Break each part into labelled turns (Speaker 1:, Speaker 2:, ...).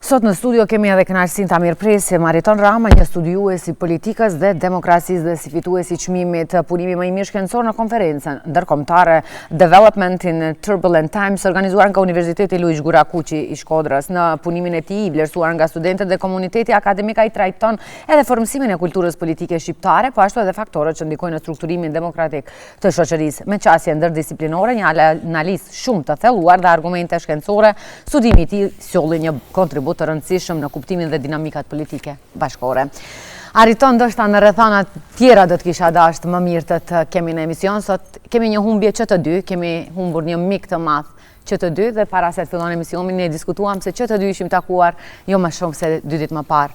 Speaker 1: Sot në studio kemi edhe kënaqësinë ta mirëpresim Mariton Rama, një studiues i politikës dhe demokracisë dhe si fitues i çmimit punimi më i mirë shkencor në konferencën ndërkombëtare Development in Turbulent Times, organizuar nga Universiteti Luish Gurakuqi i Shkodrës. Në punimin e tij, i vlerësuar nga studentët dhe komuniteti akademik, ai trajton edhe formësimin e kulturës politike shqiptare, po ashtu edhe faktorët që ndikojnë në strukturimin demokratik të shoqërisë. Me qasje ndërdisiplinore, një analizë shumë të thelluar dhe argumente shkencore, studimi i tij sjolli një kontribut të rëndësishëm në kuptimin dhe dinamikat politike bashkore. Arriton ndoshta në rrethana tjera do të kisha dashur më mirë të kemi në emision. Sot kemi një humbje që të dy, kemi humbur një mik të madh që të dy dhe para se të fillon emisioni ne diskutuam se që të dy ishim takuar jo më shumë se 2 ditë më parë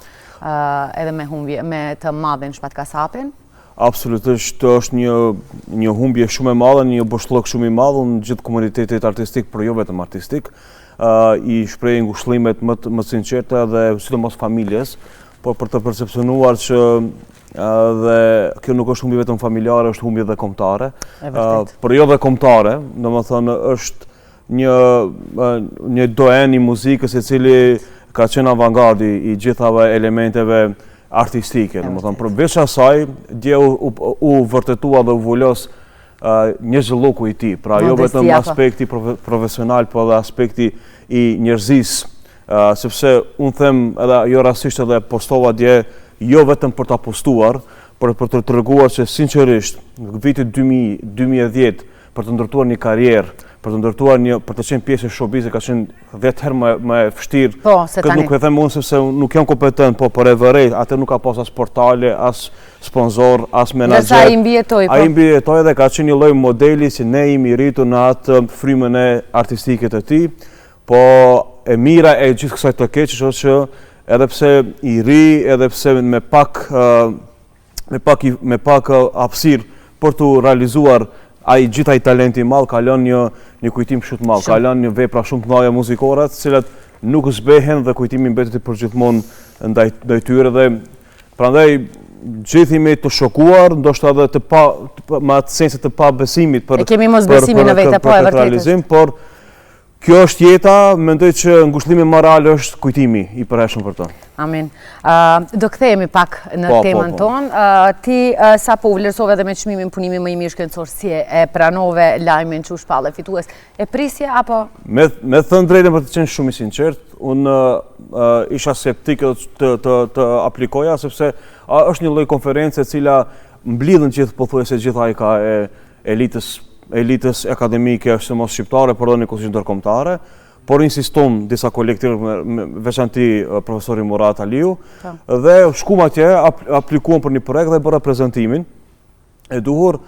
Speaker 1: edhe me humbje me të madhen Shpatkasapin.
Speaker 2: Absolutisht është një humbje shumë e madhe, një boshllok shumë i madh në gjithë komunitetit artistik, por jo vetëm artistik. I shpreh ngushëllimet më sinqerta dhe sidomos familjes, por për të percepcionuar që dhe kjo nuk është humbje vetëm familjare, është humbje dhe kombëtare. Por jo dhe kombëtare, domethënë është një doen i muzikës i cili ka qenë avangardi i gjithave elementeve artistike, domethënë përveç asaj, dje u vërtetua dhe u vulos një zhvilluku i tij, pra jo vetëm aspekti profesional, po edhe aspekti i njerëzisë, sepse unë them edhe jo rastisht edhe postova dje jo vetëm për ta postuar, por për të treguar se sinqerisht në vitin 2010 për të ndërtuar një karrierë, për të qenë pjesë e showbizit ka qenë 10 herë më e vështirë. Këtë nuk e them unë sepse nuk jam kompetent, po për e vërej, atë nuk ka pas as portale, as sponsor, as menaxher.
Speaker 1: Ai mbijetoi.
Speaker 2: Ai mbijetoi dhe ka qenë një lloj modeli si ne jemi rritur në atë frymën e artistike të tij, po e mira e gjithë kësaj të keq është që edhe pse i ri, edhe pse me pak hapësirë për të realizuar ai gjithaj talenti i madh, ka lënë një kujtim shumë të madh, ka lënë një vepra shumë të mëdha muzikore, të cilat nuk zbehen dhe kujtimi mbetet përgjithmonë ndaj tyre dhe prandaj gjithë jemi të shokuar, ndoshta edhe me atë sense të pabesimit për
Speaker 1: kemi mosbesimin në vetë, po e vërtetë.
Speaker 2: Por kjo është jeta, mendoj që ngushëllimi më real është kujtimi i përhershëm për to.
Speaker 1: Amin. Do kthehemi pak në temën tonë. Ti sapo u vlerësove edhe me çmimin punimi më i mirë shkencor, si e pranove lajmin që u shpallë fitues? E prisje apo? Me
Speaker 2: thënë drejtën, për të qenë shumë i sinqert, unë isha skeptik të aplikoja, sepse është një lloj konferencë e cila mblidhen pothuajse gjithë ai ka elitës akademike, është mos shqiptare, por edhe në kusht ndërkombëtare, por insiston disa kolektivë, veçanti profesori Murat Aliu, dhe shkuam atje, aplikuam për një projekt dhe bëra prezantimin e duhur.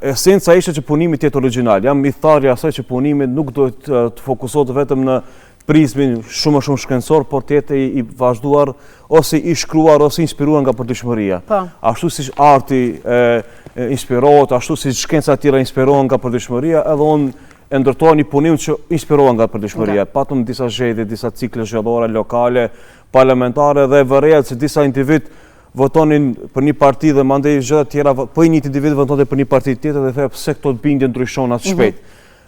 Speaker 2: Esenca ishte që punimi të jetë origjinal. Jam i tharë asaj që punimi nuk do të fokusohet vetëm në prizmin shumë shkencor, por të jetë i vazhduar ose i shkruar ose inspiruar nga përditshmëria. Ashtu si arti inspirohet, ashtu si shkenca tjera inspirohen nga përditshmëria, edhe unë e ndërtova një punim që inspirohen nga përditshmëria. Patëm disa zgjedhje, disa cikle zgjedhore lokale, parlamentare dhe vëreja se disa individ votonin për një parti dhe mandej gjëra tjera, po një individ votonte për një parti tjetër dhe thej pse këto bindje ndryshon aq shpejt.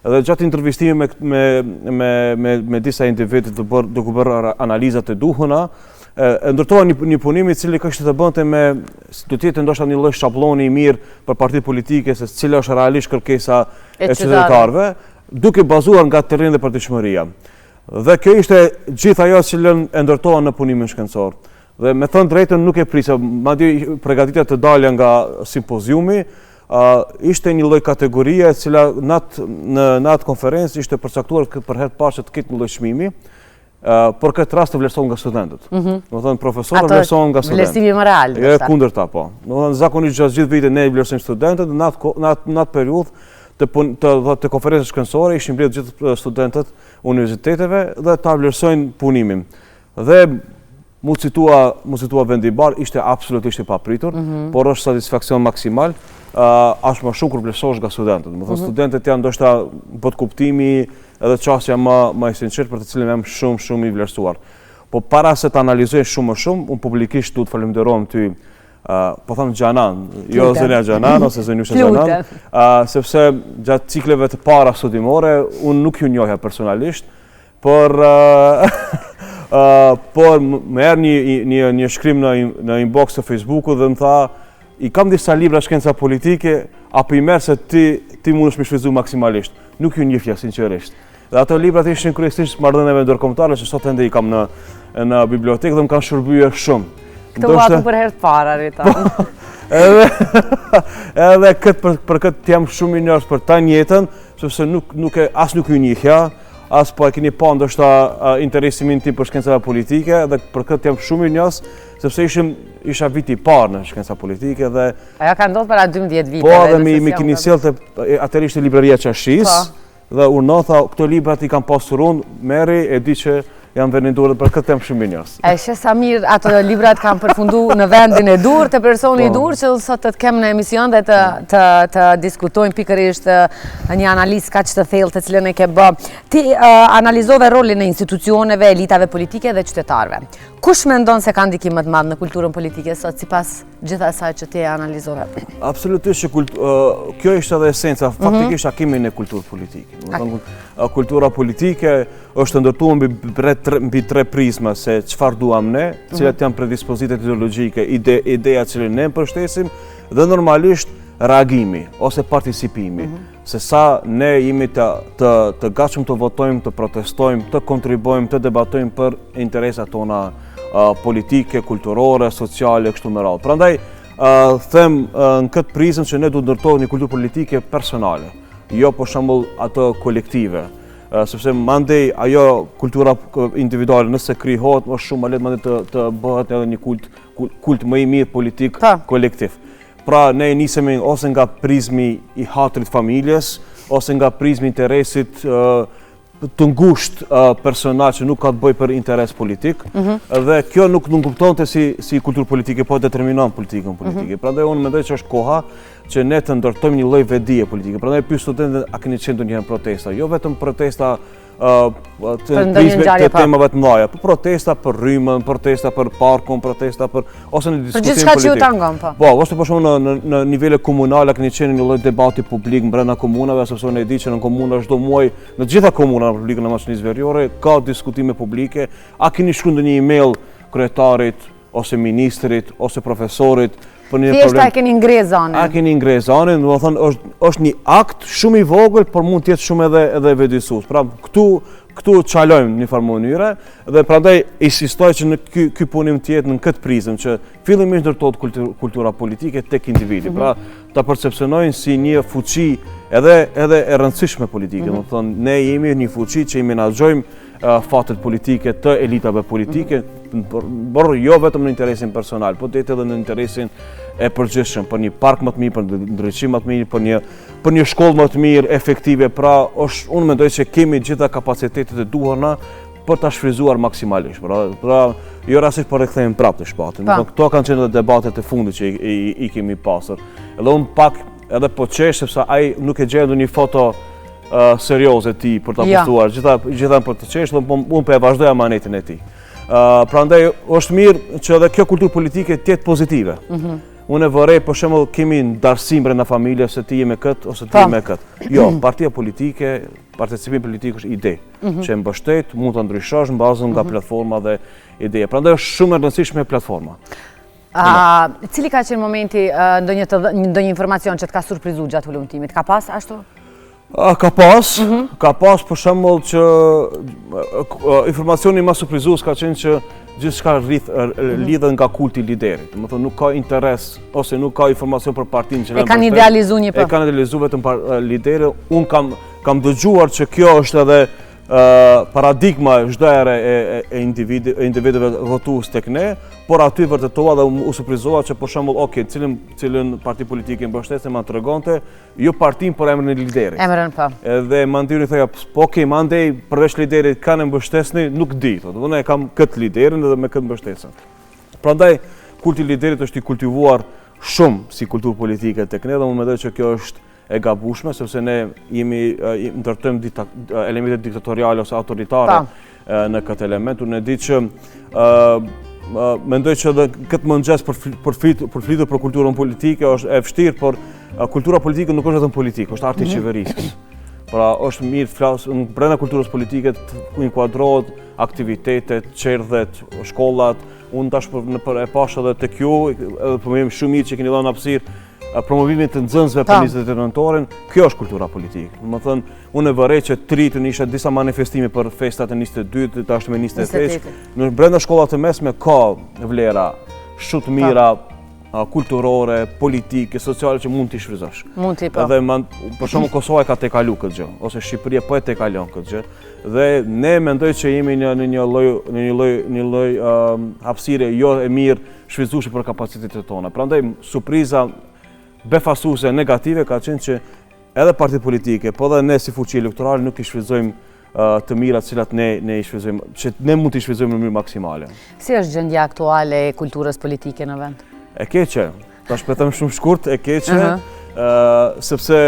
Speaker 2: Edhe gjatë intervistimit me disa individ duke bërë analizat e duhura, ndërtova një punim i cili kishte të bënte me do të jetë ndoshta një lloj shablloni i mirë për partitë politike se cila është realisht kërkesa e qytetarëve, duke bazuar nga terreni dhe përditshmëria. Dhe kjo ishte gjithë ajo që e ndërtova në punimin shkencor. Dhe me thënë drejtën nuk e prisja, madje përgatitja të dalja nga simpoziumi, ishte një lloj kategorie e cila në atë konferencë ishte përcaktuar për herë të parë që të ketë një lloj çmimi, por këtë rast të vlerësohen nga studentët. Do thënë profesorët vlerësohen nga studentët.
Speaker 1: Vlerësimi më real.
Speaker 2: Jo kundërta, po. Do thënë zakonisht gjatë gjithë vitit ne vlerësojmë studentët, në atë periudhë të konferencës shkencore ishin mbledhur gjithë studentët universiteteve dhe ta vlerësojnë punimin. Dhe mu citua vendi i barë, ishte absolutisht i papritur, por është satisfaksion maksimal, ashtë më shumë kur vlerësohesh nga studentët. Më thënë, studentët janë ndoshta bot kuptimi edhe qasja më i sinqert për të cilën jam shumë i vlerësuar. Po para se të analizoj shumë më shumë, unë publikisht du të falenderoj ty, po thëmë Gjanan, jo zënja Gjanan ose zënjusha Gjanan, sepse gjatë cikleve të para studimore, unë nuk ju njohja personalisht, por më erë një shkrim në inbox të Facebooku dhe më tha, i kam disa libra shkenca politike, apo i merë se ti mund është me shfrytzu maksimalisht. Nuk ju njifja, sinqerisht. Dhe ato librat ishin kryesisht marrëdhënieve ndërkombëtare që sot ende i kam në bibliotekë dhe më kanë shërbyer shumë.
Speaker 1: Këtë uatën për herë të para, Rita.
Speaker 2: Edhe për këtë jam shumë i njohur për ta njëjtën, sepse as nuk ju njihja, as po e keni pa ndoshta interesimin tim për shkencave politike dhe për këtë jam shumë i njohur, sepse isha viti i parë në shkenca politike dhe
Speaker 1: ajo ka ndodhur para 12 viteve.
Speaker 2: Po, dhe mi keni sjellë atëherë ishte libreria Qashis dhe urnotha këto librat i kam pasur unë, merri e di që jam vendindur dhe për këtë jam shumë i njohur.
Speaker 1: E sheh sa mirë ato librat kanë përfundu në vendin e dur të personi i dur që sot të kemë në emision dhe të diskutojmë pikërisht një analizë kaq të thellë të cilën e ke bë. Ti analizove rolin e institucioneve, elitave politike dhe qytetarëve. Kush mendon se ka ndikim më të madh në kulturën politike sot sipas gjithë asaj që ti e analizove?
Speaker 2: Absolutisht që kjo ishte edhe esenca, faktikisht akimin e kulturë politike. Kultura politike është ndërtuar mbi tre prizma se çfarë duam ne, cilat janë predispozitet ideologjike, ideja që ne përshtasim dhe normalisht reagimi ose participimi. Se sa ne jemi të gatshëm të votojmë, të protestojmë, të kontribuojmë, të debatojmë për interesat tona politike, kulturore, sociale, kështu me radhë. Prandaj them në këtë prizmë që ne duhet ndërtojmë një kulturë politike personale, jo për shembull ato kolektive. Sepse mandej ajo kultura individuale nëse krijohet më shumë lehtë mandej të bëhet edhe një kult më i mirë politik kolektiv. Pra ne nisemi ose nga prizmi i hatrit familjes, ose nga prizmi interesit të ngushtë personal që nuk ka të bëjë për interes politik, dhe kjo nuk kuptonte si kulturë politike, po determinon politikën politike. Prandaj unë mendoj që është koha që ne të ndërtojmë një lloj vedije politike. Prandaj pyet studentët, a keni qenë ndonjëherë protesta? Jo vetëm protesta të temave të mëdha, po protesta për rrymën, protesta për parkun, protesta për ose në diskutim politik.
Speaker 1: Për gjithçka që ju tangon, po.
Speaker 2: Po, ose për shembull në nivele komunale keni qenë një lloj debati publik brenda komunave, sepse unë e di që në komuna çdo muaj, në të gjitha komunat në Republikën e Maqedonisë Veriore ka diskutime publike. A keni shkruar ndonjë email kryetarit ose ministrit ose profesorit për një problem?
Speaker 1: Thjesht a keni ngre zonin.
Speaker 2: A keni ngre zonin, do të thonë është një akt shumë i vogël, por mund të jetë shumë edhe vëdësues. Pra këtu çalojmë në një farë mënyre dhe prandaj insistoj që në ky punim të jetë në këtë prizëm që fillimisht ndërtohet kultura politike tek individi. Pra ta percepcionojnë si një fuqi edhe e rëndësishme politike. Do të thonë ne jemi një fuqi që i menaxhojmë fatet politike të elitave politike, por jo vetëm në interesin personal, po të jetë edhe në interesin e përgjithshëm, për një park më të mirë, për ndriçim më të mirë, për një shkollë më të mirë, efektive. Pra, unë mendoj që kemi gjitha kapacitetet e duhura për ta shfryzuar maksimalisht. Pra, jo rastisht po rikthehemi prapë të shpatën. Këto kanë qenë edhe debatet e fundit që i kemi pasur. Edhe unë pak edhe po qesh sepse ai nuk e gjej ndonjë foto serioze ti për ta postuar, gjitha për të qesh, dhe unë për e vazhdoj amanetin e ti. Prandaj është mirë që edhe kjo kulturë politike të jetë pozitive. Unë e vërej, për shembull, kemi ndarësim brenda familjes se ti je me këtë ose ti je me këtë. Jo, partia politike, participimi politik është ide, që e mbështet, mund të ndryshosh në bazën nga platforma dhe ideja. Prandaj është shumë e rëndësishme platforma.
Speaker 1: Cili ka qenë momenti ndonjë informacion që të ka surprizuar gjatë hulumtimit? Ka pas ashtu?
Speaker 2: Ka pas për shembull që informacioni më surprizues ka qenë që gjithçka lidhet nga kulti i liderit. Do të thonë nuk ka interes ose nuk ka informacion për partinë që
Speaker 1: e kanë idealizuar një po.
Speaker 2: E kanë idealizuar vetëm lideri. Un kam dëgjuar që kjo është edhe paradigma çdo herë e individëve votues tek ne, por aty vërtetova dhe u surprizova që për shembull, cilën parti politike mbështesem ma tregonte, jo partinë por emrin e liderit.
Speaker 1: Emrin po.
Speaker 2: Edhe mandiri thoya, po mandej përveç liderit kanë mbështesni, nuk di, thotë. Unë e kam këtë liderin edhe me këtë mbështesem. Prandaj kulti i liderit është i kultivuar shumë si kulturë politike tek ne dhe unë mendoj që kjo është e gabueshme, sepse ne ndërtojmë elemente diktatoriale ose autoritare në këtë element. Unë e di që mendoj që edhe këtë mëngjes për flitur për kulturën politike është e vështirë, por kultura politike nuk është vetëm politikë, është arti i qeverisjes. Pra është mirë flasë, brenda kulturës politike të inkuadrohet aktivitetet, qerdhet, shkollat, unë tash e pasha edhe të kjo, edhe përmejmë shumë mirë që keni dhënë hapësirë promovimit të nxënësve për 29 nëntorin, kjo është kultura politike. Më thënë, unë e vërej që tritën isha disa manifestime për festat e 22, tash me 28. Në brenda shkollat të mesme ka vlera shumë të mira, kulturore, politike, sociale që mund t'i shfryzosh.
Speaker 1: Mund t'i po.
Speaker 2: Edhe për shembull Kosova ka tekalu këtë gjë, ose Shqipëria po e tekalon këtë gjë. Dhe ne mendoj që jemi në një lloj hapësire jo e mirë shfryzueshme për kapacitetet tona. Prandaj surpriza befasuese negative ka qenë që edhe partitë politike, po edhe ne si fuqi elektorale nuk i shfryzojmë të mirat cilat ne i shfryzojmë, që ne mund t'i shfryzojmë në mënyrë maksimale.
Speaker 1: Si është gjendja aktuale e kulturës politike në vend?
Speaker 2: E keqe, ta shpetëm shumë shkurt, e keqe, sepse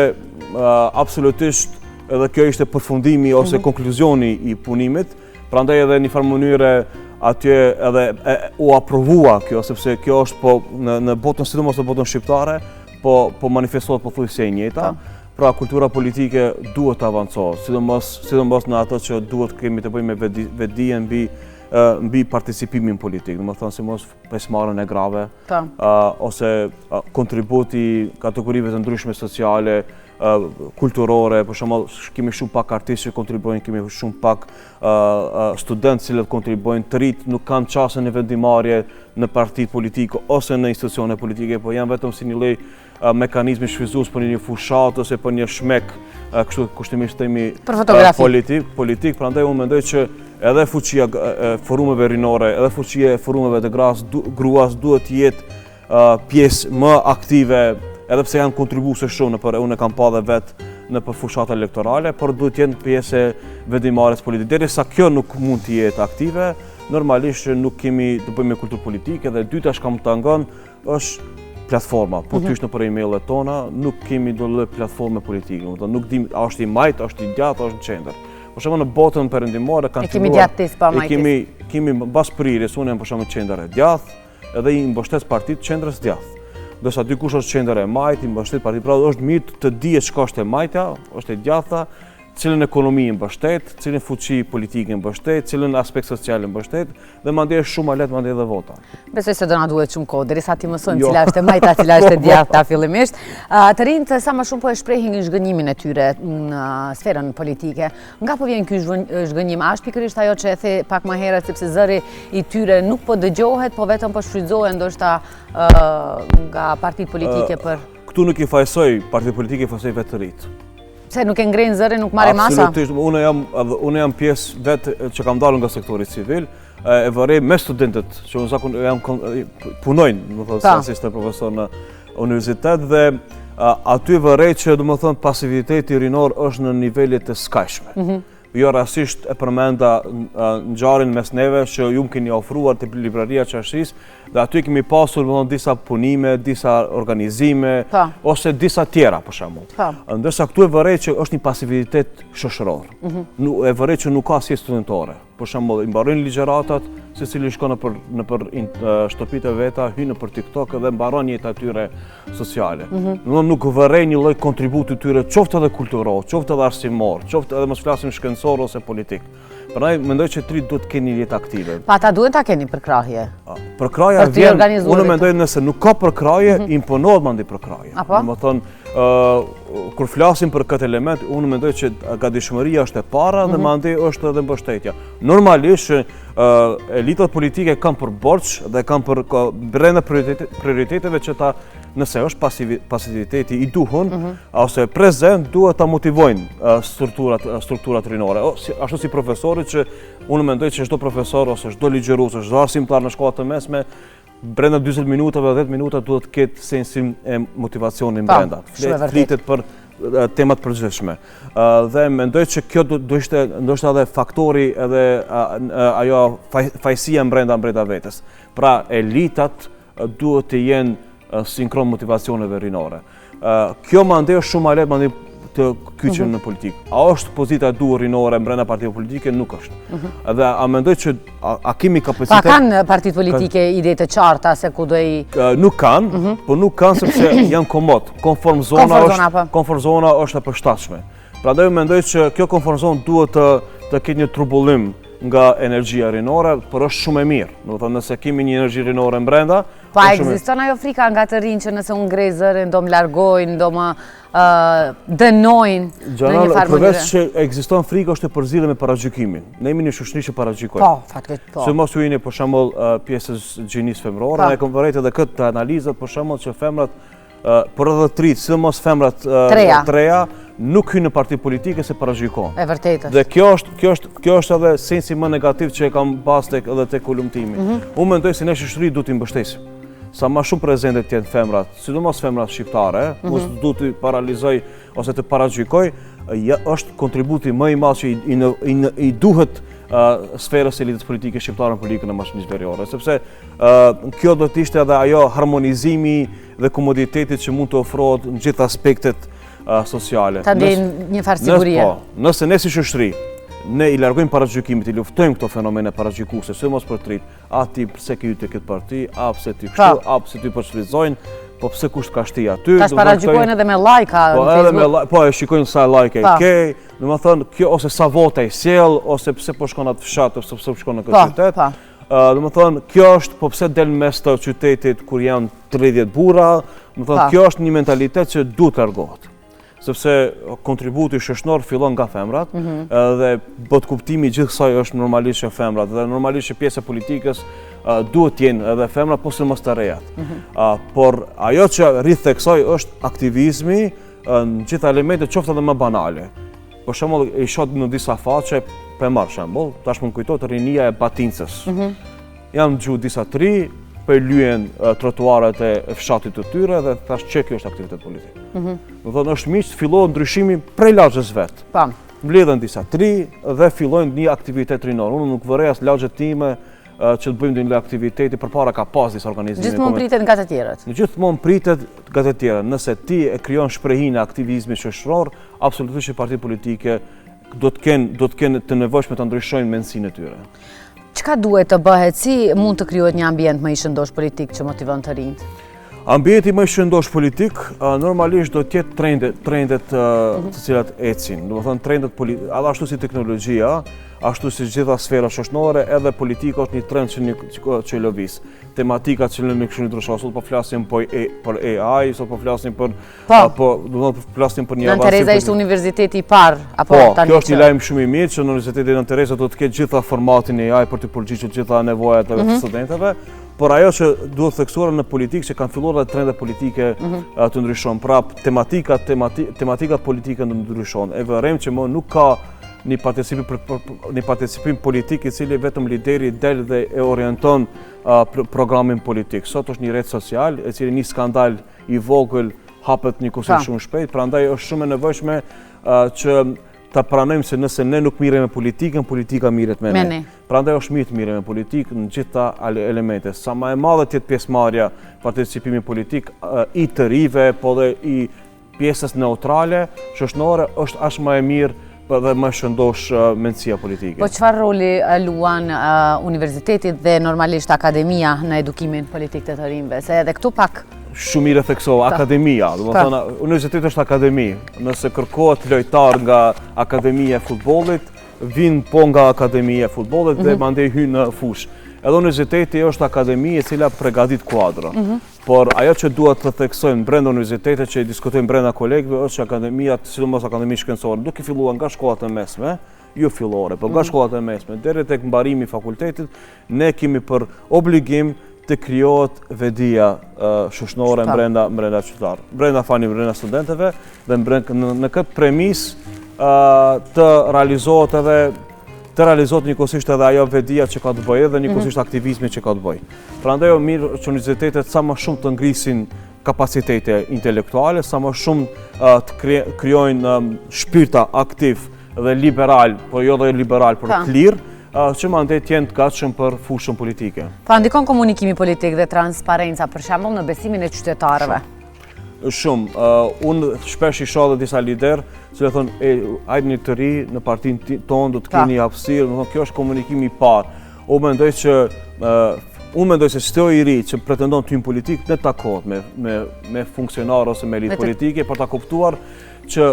Speaker 2: absolutisht edhe kjo ishte përfundimi ose konkluzioni i punimit, prandaj edhe një farë mënyre atje edhe u aprovua kjo, sepse kjo është në botën, sidomos në botën shqiptare, po manifestohet pothuajse e njëjta. Pra kultura politike duhet të avancohet, sidomos në ato që duhet kemi të bëjmë me vetdije mbi participimin politik, do të thonë si mos pjesëmarrjen e grave, ose kontributi kategorive të ndryshme sociale, kulturore, për shembull kemi shumë pak artistë që kontribuojnë, kemi shumë pak studentë që kontribuojnë, të rinjt nuk kanë çastën e vendimarrje në partitë politike ose në institucione politike, po janë vetëm si një lloj mekanizmi shfryzues për një fushat ose për një shmek, kështu kushtimisht themi politik, prandaj unë mendoj që edhe fuqia e forumeve rinore, edhe fuqia e forumeve të gruas duhet të jetë pjesë më aktive, edhe pse janë kontribuese shumë unë e kam pa dhe vetë në fushat elektorale, por duhet të jenë pjesë e vendimarrjes politike. Derisa kjo nuk mund të jetë aktive, normalisht nuk kemi të bëjmë me kulturë politike dhe dyta që kam të ngon është platforma. Po tysh në për email-et tona, nuk kemi do lloj platforme politike. Nuk dim a është i majt, a është i djathtë, a është në qendër. Për shembull në botën perëndimore kanë
Speaker 1: kemi djathtësi pa majtësi.
Speaker 2: Kemi mbas prirjes, unë jam për shembull qendër e djathtë, edhe i mbështet partitë qendrës djathtë. Ndërsa dikush është qendër e majtë, i mbështet partitë, pra është mirë të dihet çka është e majta, është e djathta, cilën ekonomi mbështet, cilën fuqi politike mbështet, cilën aspekt social mbështet, dhe mandej është shumë lehtë mandej edhe vota.
Speaker 1: Besoj se do na duhet shumë kohë derisa ti mësojmë cila është e majta, cila është e djathta fillimisht. Të rinjt sa më shumë po e shprehin zhgënjimin e tyre në sferën politike. Nga po vjen ky zhgënjim? A është pikërisht ajo që e the pak më herët, sepse zëri i tyre nuk po dëgjohet, po vetëm po shfrytëzohen ndoshta nga partitë politike për...
Speaker 2: Këtu nuk i fajsoj partitë politike, i fajsoj vetë të rinjt.
Speaker 1: Se nuk e ngrenë zërin, nuk marrë masa?
Speaker 2: Absolutisht, unë jam pjesë vetë që kam dalë nga sektori civil, e vërej me studentët që punojnë, më thënë, si asistent profesor në universitet, dhe aty vërej që, më thënë, pasiviteti rinor është në nivellit të skajshme. Jo rasisht e përmenda ngjarjen mes neve që ju më keni ofruar të libraria Çarshis, dhe aty kemi pasur disa punime, disa organizime, ose disa tjera për shembull. Ndërsa këtu e vërej që është një pasivitet shoqëror. E vërej që nuk ka asnjë studentore. Për shembull, i mbarojnë ligjëratat, secili shkon nëpër shtëpitë e veta, hyn nëpër TikTok dhe mbaron jetën e tyre sociale. Nuk vërej një lloj kontributi tyre, qoftë edhe kulturor, qoftë edhe arsimor, qoftë edhe mos flasim shkencor ose politik. Prandaj mendoj që të rinjt duhet të keni jetë aktive.
Speaker 1: Pa ata duhet ta keni përkrahje.
Speaker 2: Përkrahja vjen, unë mendoj nëse nuk ka përkrahje, imponohet mandej përkrahje. Domethënë, kur flasim për këtë element, unë mendoj që gatishmëria është e para dhe mandej është edhe mbështetja. Normalisht elitat politike kanë për borx dhe kanë për brenda prioriteteve që ta, nëse është pasiviteti i duhur ose prezent, duhet ta motivojnë strukturat rinore. Ashtu si profesorit që unë mendoj që çdo profesor ose çdo ligjërues, çdo arsimtar në shkollat të mesme brenda 40 minutave, 10 minuta duhet të ketë sensin e motivacionin brenda. Flitet për temat përgjithshme. Dhe mendoj që kjo do ishte ndoshta edhe faktori edhe ajo fajësia brenda vetes. Pra elitat duhet të jenë sinkron motivacioneve rinore. Kjo mandej është shumë lehtë mandej të kyçen në politikë. A është pozita e duhur rinore brenda partive politike? Nuk është. Dhe a mendoj që a kemi kapacitet...
Speaker 1: Pa kanë partitë politike ide të qarta se ku do i...
Speaker 2: Nuk kanë, po nuk kanë sepse janë komod. Komfort zona është e përshtatshme. Prandaj mendoj që kjo konformizon duhet të ketë një trubullim nga energjia rinore, por është shumë e mirë. Do të thonë nëse kemi një energji rinore brenda.
Speaker 1: Po ekziston ajo frika nga të rinj që nëse unë ngrej zërin do më largojnë, do më dënojnë në një farë mënyre?
Speaker 2: Përveç që ekziston frika është e përzierje me paragjykimin. Ne jemi një shoqëri që paragjykojmë.
Speaker 1: Po, fatkeq po.
Speaker 2: Se mos ju jeni për shembull pjesës gjinisë femrore, ne konferojmë edhe këtë analizat për shembull që femrat por edhe trit, sidomos femrat treja, nuk hynë në parti politike se paragjykon.
Speaker 1: E vërtetë.
Speaker 2: Dhe kjo është edhe sensi më negativ që e kam pas edhe tek ulumtimi. Unë mendoj se ne shoqëri duhet t'i mbështesim. Sa më shumë prezente të jenë femrat, sidomos femrat shqiptare, mos duhet t'i paralizoj ose të paragjykoj, është kontributi më i madh që i duhet sferës elitës politike shqiptare në politikën e mashkullsisë veriore, sepse kjo do të ishte edhe ajo harmonizimi dhe komoditetit që mund të ofrohet në gjithë aspektet sociale.
Speaker 1: Ta ndjejnë një farë sigurie.
Speaker 2: Nëse ne si shoqëri ne i largojmë paragjykimit, i luftojmë këto fenomene paragjykuese, sidomos për trit, a ti pse ke hyrë te këtë parti, a pse ti kështu, a pse ti po shfrytëzojnë, po pse kush ka shtia aty.
Speaker 1: Tash paragjykojnë edhe me like-a në Facebook.
Speaker 2: Po e shikojnë sa like e ke, domethënë kjo ose sa vota i sjell, ose pse po shkon atë fshat, ose pse po shkon në këtë qytet. Domethënë kjo është po pse del mes të qytetit kur janë 30 burra, domethënë kjo është një mentalitet që duhet largohet. Sepse kontributi shoqëror fillon nga femrat dhe bot kuptimi i gjithë kësaj është normalisht që femrat dhe normalisht që pjesa e politikës duhet të jenë edhe femrat po mos të rejat. Por ajo që rrith tek kësaj është aktivizmi në gjitha elementet qoftë edhe më banale. Për shembull i shoh në disa faqe, për marr shembull, tash më kujtohet rinia e Batincës. Janë dëgjuar disa tri për lyen trotuaret e fshatit të tyre dhe thash që kjo është aktivitet politik. Do thonë është miq, fillohet ndryshimi prej lagjës vet. Mbledhen disa tri dhe fillojnë një aktivitet rinor. Unë nuk vërej as lagjet time që të bëjmë një aktiviteti përpara ka pas disa organizime.
Speaker 1: Gjithmonë pritet nga të tjerët.
Speaker 2: Gjithmonë pritet nga të tjerët. Nëse ti e krijon shprehinë e aktivizmit shoqëror, absolutisht partitë politike do të kenë të nevojshme të ndryshojnë mendsinë e tyre.
Speaker 1: Çka duhet të bëhet, si mund të krijohet një ambient më i shëndosh politik që motivon të rinjt?
Speaker 2: Ambienti më i shëndosh politik normalisht do të jetë trendet të cilat ecin. Do të thonë trendet politike, ashtu si teknologjia, ashtu si gjitha sfera shoqërore, edhe politika është një trend që lëviz. Tematikat që ne kështu ndryshon, sot po flasim për AI, sot po flasim për një
Speaker 1: avancim. Nën Tereza ishte universiteti i parë apo tani?
Speaker 2: Kjo është një lajm shumë i mirë që në Universitetin Nën Tereza do të ketë gjitha formatin e AI për të përgjigjur gjitha nevojat e studentëve. Por ajo që duhet theksuar në politikë që kanë filluar dhe trendet politike të ndryshon. Prap tematikat politike të ndryshon. E vërejmë që më nuk ka një participim politik i cili vetëm lideri del dhe e orienton programin politik. Sot është një rrjet social e cili një skandal i vogël hapet një kurse shumë shpejt, prandaj është shumë e nevojshme që ta pranojmë se nëse ne nuk miremi me politikën, politika mirret me ne. Prandaj është mirë të miremi me politikën në gjitha elemente. Sa më e madhe të jetë pjesëmarrja, participimi politik i të rive, po dhe i pjesës neutrale, shoqërore, është aq më e mirë dhe më shëndosh mendësia politike.
Speaker 1: Po çfarë roli luan universitetit dhe normalisht akademia në edukimin politik të të rinjve? Se edhe këtu pak
Speaker 2: shumë mirë theksova, akademia, do të thonë universiteti është akademi. Nëse kërkohet lojtar nga akademia e futbollit, vin po nga akademia e futbollit dhe mandej hyn në fushë. Edhe universiteti është akademi e cila përgatit kuadro. Por ajo që duhet të theksojmë brenda universitetit që diskutojmë brenda kolegëve është që akademia, sidomos akademi shkencore, duke filluar nga shkollat e mesme, jo fillore, por nga shkollat e mesme deri tek mbarimi i fakultetit, ne kemi për obligim të krijohet vedia shoqërore brenda qytetarëve, brenda studentëve dhe në këtë premis të realizohet njëkohësisht edhe ajo vedia që ka të bëjë dhe njëkohësisht aktivizmi që ka të bëjë. Prandaj është mirë që universitetet sa më shumë të ngrisin kapacitete intelektuale, sa më shumë të krijojnë shpirta aktiv dhe liberal, por jo dhe liberal, por të lirë, që mandej të jenë të gatshëm për fushën politike.
Speaker 1: Pa ndikon komunikimi politik dhe transparenca për shembull në besimin e qytetarëve?
Speaker 2: Shumë. Unë shpesh i shoh dhe disa lider që thonë hajde një të ri në partinë tonë do të keni hapësirë, kjo është komunikimi i parë. Unë mendoj se çdo i ri që pretendon të hyjë në politikë ne takohet me funksionar ose me elitë politike për ta kuptuar që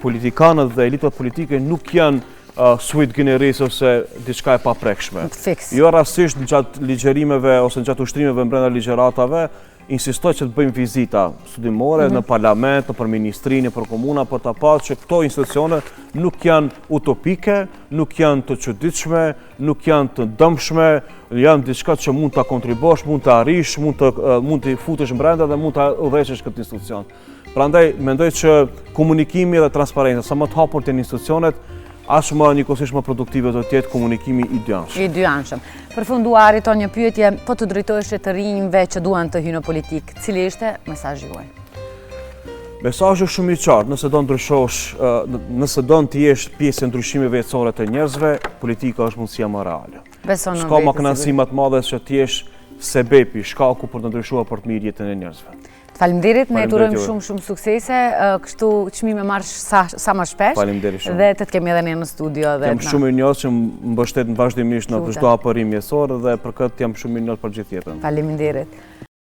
Speaker 2: politikanët dhe elitat politike nuk janë sui generis ose diçka e paprekshme. Jo rastisht në gjatë ligjerimeve ose në gjatë ushtrimeve brenda ligjeratave, insistoj që të bëjmë vizita studimore në parlament, në ministrinë, për komuna, për të patë që këto institucione nuk janë utopike, nuk janë të çuditshme, nuk janë të dëmshme, janë diçka që mund të kontribosh, mund të arrish, mund të futesh brenda dhe mund të udhëheqësh këtë institucion. Prandaj, mendoj që komunikimi dhe transparenca, sa më të hapur të institucionet, aq më njëkohësisht më produktive do të jetë komunikimi i dyanshëm.
Speaker 1: I dyanshëm. Përfunduar një pyetje, po të drejtohesh të rinjve që duan të hyjnë në politikë, cili ishte mesazhi juaj?
Speaker 2: Mesazhi është shumë i qartë, nëse do ndryshosh, nëse do të jesh pjesë e ndryshimeve jetësore të njerëzve, politika është mundësia më reale. S'ka më kënaqësi më të madhe se të jesh sebepi, shkaku për të ndryshuar për të mirë jetën e njerëzve.
Speaker 1: Faleminderit, ne urojmë shumë suksese, kështu çmime marrësh sa më shpesh.
Speaker 2: Faleminderit shumë.
Speaker 1: Dhe të të kemi edhe ne në studio.
Speaker 2: Jam shumë i njohur që më mbështet vazhdimisht në çdo apërim mjesor dhe për këtë jam shumë i njohur për gjithë jetën.
Speaker 1: Faleminderit.